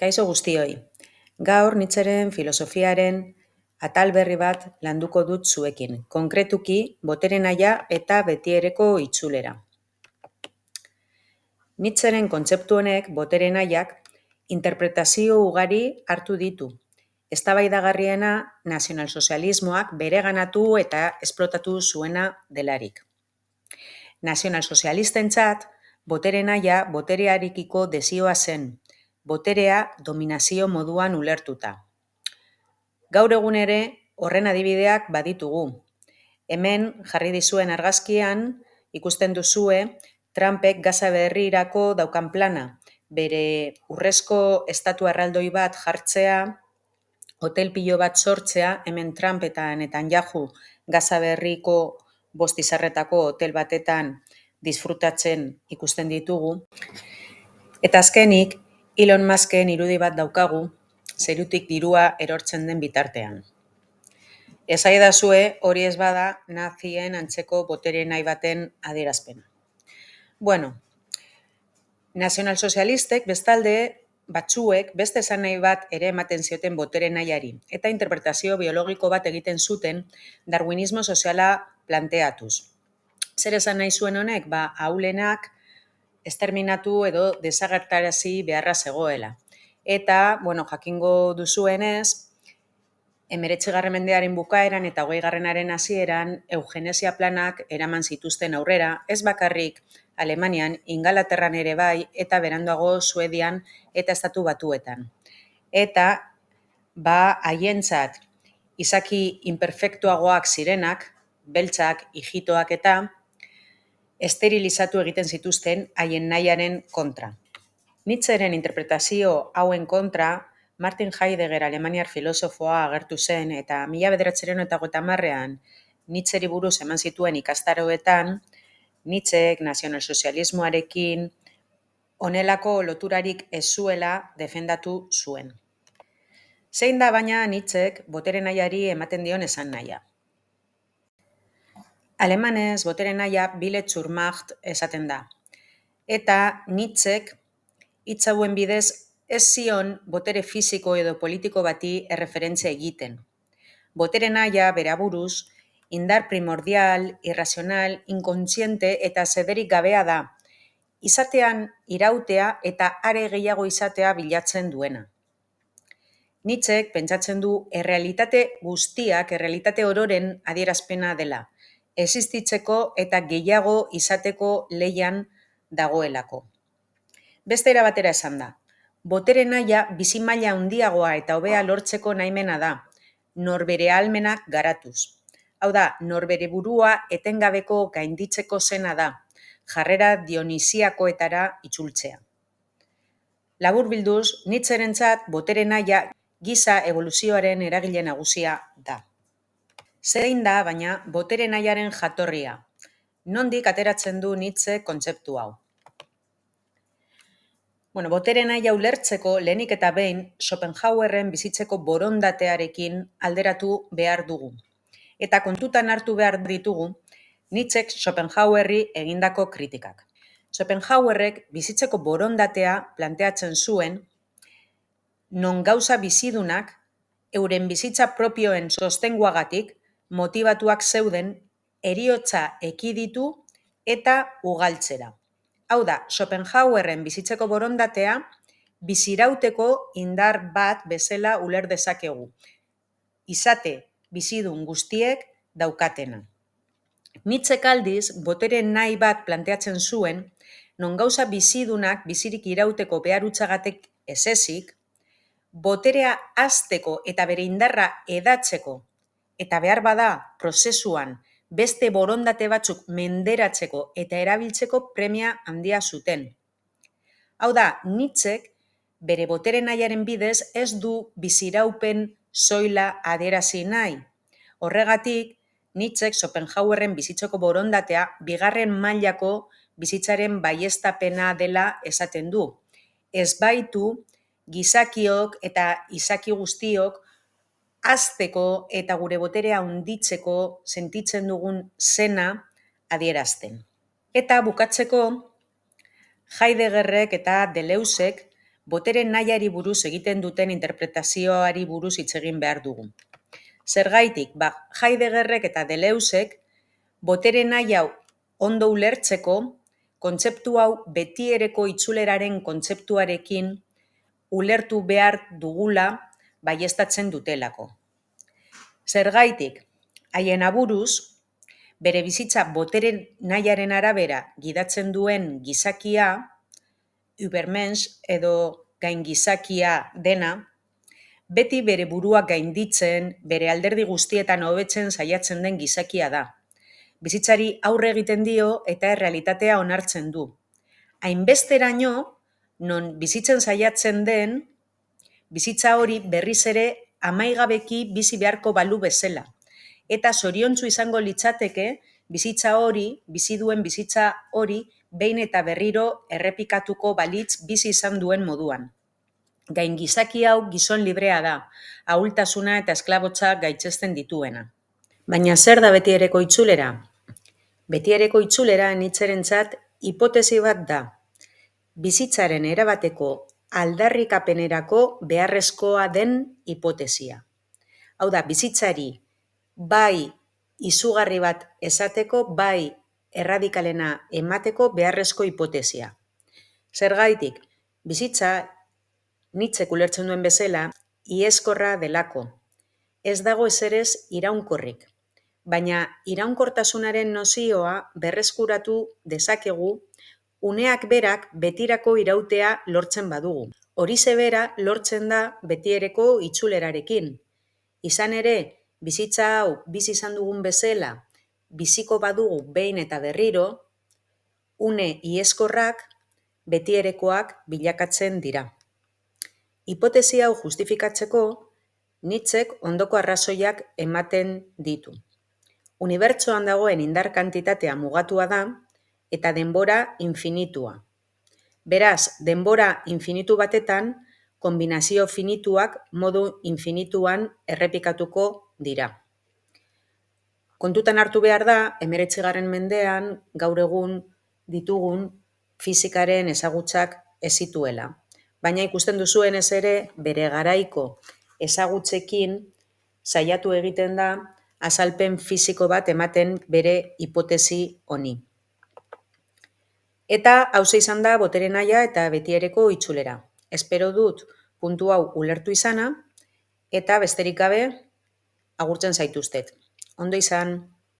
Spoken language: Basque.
Kaixo guztioi, gaur Nietzscheren filosofiaren atal berri bat landuko dut zuekin, konkretuki botere nahia eta betiereko itzulera. Nietzscheren kontzeptu honek botere nahiak interpretazio ugari hartu ditu. Eztabaidagarriena nazionalsozialismoak bereganatu eta esplotatu zuena delarik. Nazionalsozialistentzat, botere nahia boterearekiko desioa zen, boterea dominazio moduan ulertuta. Gaur egun ere horren adibideak baditugu. Hemen jarri dizuen argazkian ikusten duzue Trumpek Gaza Berrirako daukan plana, bere urrezko estatu erraldoi bat jartzea, hotel pilo bat sortzea, hemen Trump eta Netanyahu Gaza Berriko 5 izarretako hotel batetan disfrutatzen ikusten ditugu. Eta azkenik, Elon Musken irudi bat daukagu, zerutik dirua erortzen den bitartean. Esaidazue hori ez bada nazien antzeko botere nahi baten adierazpena. Bueno, nazionalsozialistek bestalde batzuek beste esan nahi bat ere ematen zioten botere nahiari eta interpretazio biologiko bat egiten zuten darwinismo soziala planteatuz. Zer esan nahi zuen honek? Ahulenak esterminatu edo desagertarazi beharra zegoela. Eta, jakingo duzuenez, 19. mendearen bukaeran eta 20. hasieran eugenesia planak eraman zituzten aurrera, ez bakarrik Alemanian, Ingalaterran ere bai, eta beranduago Suedian eta Estatu Batuetan. Eta, haientzat izaki imperfektuagoak zirenak, beltzak, ijitoak eta esterilizatu egiten zituzten haien nahiaren kontra. Nietzscheren interpretazio hauen kontra Martin Heidegger alemaniar filosofoa agertu zen eta 1930ean Nietzscheri buruz eman zituen ikastaroetan Nietzschek nazionalsozialismoarekin honelako loturarik ez zuela defendatu zuen. Zein da baina Nietzschek botere nahiari ematen dion esan nahia? Alemanez botere nahia Wille zur Macht esaten da. Eta Nietzschek hitz hauen bidez ez zion botere fisiko edo politiko bati erreferentzia egiten. Botere nahia bere aburuz indar primordial, irrazional, inkontziente eta zederik gabea da. Izatean irautea eta are gehiago izatea bilatzen duena. Nietzschek pentsatzen du errealitate guztiak, errealitate ororen adierazpena dela, existitzeko eta gehiago izateko lehian dagoelako. Beste era batera esan da, botere nahia bizimaila handiagoa eta hobea lortzeko nahimena da, norbere ahalmenak garatuz. Hau da, norbere burua etengabeko gainditzeko zena da, jarrera dionisiakoetara itzultzea. Laburbilduz, Nietzscherentzat botere nahia giza evoluzioaren eragile nagusia da. Zein da, baina, botere nahiaren jatorria? Nondik ateratzen du Nietzsche kontzeptu hau? Botere nahia ulertzeko lehenik eta behin Schopenhauerren bizitzeko borondatearekin alderatu behar dugu. Eta kontutan hartu behar ditugu Nietzschek Schopenhauerri egindako kritikak. Schopenhauerrek bizitzeko borondatea planteatzen zuen non gauza bizidunak euren bizitza propioen sostenguagatik motibatuak zeuden heriotza ekiditu eta ugaltzera. Hau da, Schopenhauerren bizitzeko borondatea bizirauteko indar bat bezala uler dezakegu. Izate bizidun guztiek daukatena. Nietzschek aldiz, botere nahi bat planteatzen zuen, non gauza bizidunak bizirik irauteko behar hutsagatik ez ezik, boterea hazteko eta bere indarra edatzeko eta behar bada prozesuan beste borondate batzuk menderatzeko eta erabiltzeko premia handia zuten. Hau da, Nietzschek bere botere nahiaren bidez ez du biziraupen soila adierazi nahi. Horregatik, Nietzschek Schopenhauerren bizitzeko borondatea bigarren mailako bizitzaren baieztapena dela esaten du. Ez baitu gizakiok eta izaki guztiok hazteko eta gure boterea handitzeko sentitzen dugun zena adierazten. Eta bukatzeko, Heideggerrek eta Deleuzek botere nahiari buruz egiten duten interpretazioari buruz hitz egin behar dugu. Zergaitik, Heideggerrek eta Deleuzek botere nahi hau ondo ulertzeko, kontzeptu hau betiereko itzuleraren kontzeptuarekin ulertu behar dugula baieztatzen dutelako. Zergaitik, haien aburuz, bere bizitza botere nahiaren arabera gidatzen duen gizakia, Übermensch edo gaingizakia dena, beti bere burua gainditzen, bere alderdi guztietan hobetzen saiatzen den gizakia da. Bizitzari aurre egiten dio eta errealitatea onartzen du. Hainbesteraino, non bizitzen saiatzen den, bizitza hori berriz ere amaigabeki bizi beharko balu bezala. Eta zoriontsu izango litzateke bizitza hori, bizi duen bizitza hori, behin eta berriro errepikatuko balitz bizi izan duen moduan. Gaingizaki hau gizon librea da, ahultasuna eta esklabotza gaitzesten dituena. Baina zer da betiereko itzulera? Betiereko itzulera Nietzscherentzat hipotesi bat da. Bizitzaren erabateko aldarrikapenerako beharrezkoa den hipotesia. Hau da, bizitzari bai izugarri bat esateko, bai erradikalena emateko beharrezko hipotesia. Zergaitik, bizitza Nietzschek ulertzen duen bezala, iheskorra delako. Ez dago ezerez iraunkorrik, baina iraunkortasunaren nozioa berreskuratu dezakegu uneak berak betirako irautea lortzen badugu. Horixe bera lortzen da betiereko itzulerarekin. Izan ere, bizitza hau bizi izan dugun bezala, biziko badugu behin eta berriro, une iheskorrak betierekoak bilakatzen dira. Hipotesi hau justifikatzeko, Nietzschek ondoko arrazoiak ematen ditu. Unibertsoan dagoen indar kantitatea mugatua da eta denbora infinitua. Beraz, denbora infinitu batetan, konbinazio finituak modu infinituan errepikatuko dira. Kontutan hartu behar da, 19. mendean gaur egun ditugun fisikaren ezagutzak ez zituela. Baina ikusten duzuenez ere, bere garaiko ezagutzekin saiatu egiten da azalpen fisiko bat ematen bere hipotesi honi. Eta hauxe izan da botere nahia eta betiereko itzulera. Espero dut puntu hau ulertu izana eta besterik gabe agurtzen zaituztet. Ondo izan.